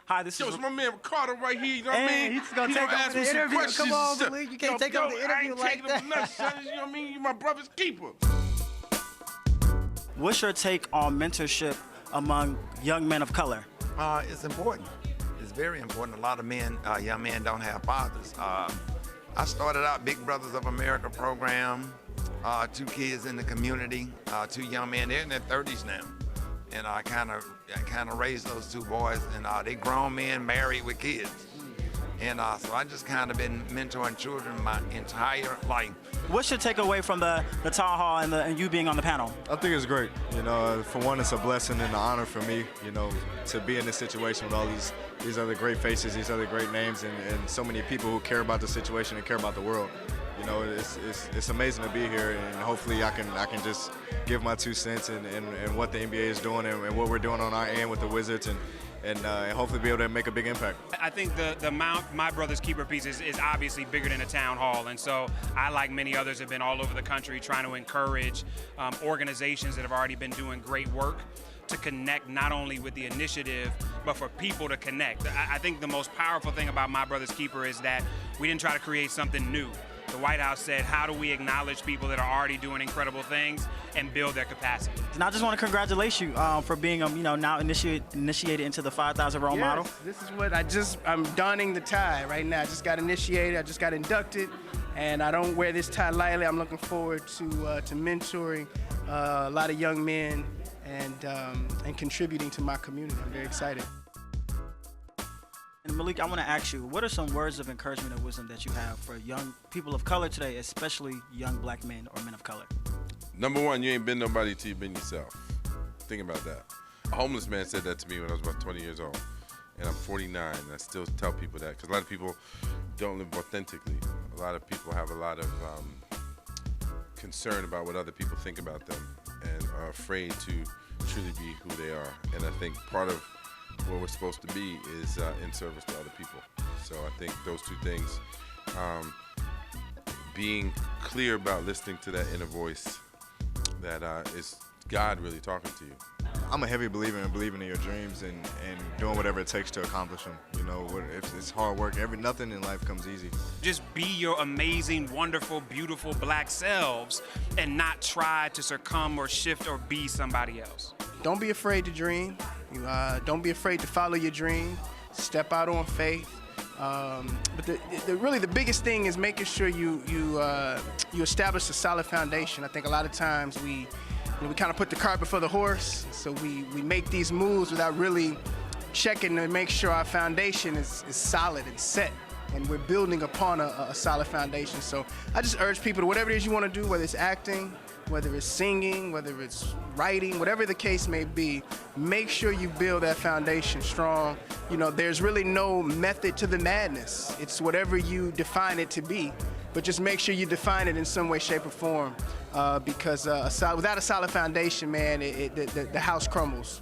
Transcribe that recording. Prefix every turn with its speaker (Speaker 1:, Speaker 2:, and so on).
Speaker 1: Hi, this
Speaker 2: Yo,
Speaker 1: is
Speaker 2: it's my man Ricardo right here, you know what I mean?
Speaker 1: He's gonna
Speaker 2: He
Speaker 1: take
Speaker 2: gonna
Speaker 1: over
Speaker 2: ask
Speaker 1: the
Speaker 2: me some
Speaker 1: interview.
Speaker 2: questions
Speaker 1: Come on,
Speaker 2: and stuff.
Speaker 1: Malik, you can't
Speaker 2: Yo,
Speaker 1: take over
Speaker 2: bro,
Speaker 1: the interview
Speaker 2: I ain't
Speaker 1: like
Speaker 2: taking
Speaker 1: that.
Speaker 2: him nuts, son. You know what I mean? You my brother's keeper.
Speaker 1: What's your take on mentorship among young men of color?
Speaker 3: It's important. It's very important. A lot of men, young men, don't have fathers. I started out Big Brothers of America program. 2 kids in the community, 2 young men. They're in their 30s now, and I kind of raised those 2 boys, and they grown men married with kids. And so I just kind of been mentoring children my entire life.
Speaker 1: What's your takeaway from the town hall and you being on the panel?
Speaker 4: I think it's great. You know, for one, it's a blessing and an honor for me, you know, to be in this situation with all these other great faces, these other great names, and so many people who care about the situation and care about the world. You know, it's amazing to be here, and hopefully I can just give my 2 cents and what the NBA is doing and what we're doing on our end with the Wizards and hopefully be able to make a big impact.
Speaker 5: I think the Mount My Brother's Keeper piece is obviously bigger than a town hall, and so I, like many others, have been all over the country trying to encourage organizations that have already been doing great work to connect not only with the initiative, but for people to connect. I think the most powerful thing about My Brother's Keeper is that we didn't try to create something new. The White House said, how do we acknowledge people that are already doing incredible things and build their capacity?
Speaker 1: And I just want to congratulate you for being, now initiated into the 5,000 role model.
Speaker 6: This is what I'm donning the tie right now. I just got initiated, I just got inducted, and I don't wear this tie lightly. I'm looking forward to mentoring a lot of young men and contributing to my community. I'm very excited.
Speaker 1: And Malik, I want to ask you, what are some words of encouragement and wisdom that you have for young people of color today, especially young black men or men of color?
Speaker 2: Number 1, you ain't been nobody till you've been yourself. Think about that. A homeless man said that to me when I was about 20 years old. And I'm 49, and I still tell people that, because a lot of people don't live authentically. A lot of people have a lot of concern about what other people think about them and are afraid to truly be who they are. And I think part of what we're supposed to be is in service to other people. So I think those 2 things, being clear about listening to that inner voice that is God really talking to you.
Speaker 4: I'm a heavy believer in believing in your dreams and doing whatever it takes to accomplish them. You know, if it's hard work. Nothing in life comes easy.
Speaker 5: Just be your amazing, wonderful, beautiful black selves and not try to succumb or shift or be somebody else.
Speaker 6: Don't be afraid to dream. Don't be afraid to follow your dream. Step out on faith. But really the biggest thing is making sure you establish a solid foundation. I think a lot of times we kind of put the cart before the horse, so we make these moves without really checking to make sure our foundation is solid and set, and we're building upon a solid foundation. So I just urge people to, whatever it is you want to do, whether it's acting, whether it's singing, whether it's writing, whatever the case may be, make sure you build that foundation strong. You know, there's really no method to the madness. It's whatever you define it to be, but just make sure you define it in some way, shape, or form, because without a solid foundation, man, the house crumbles.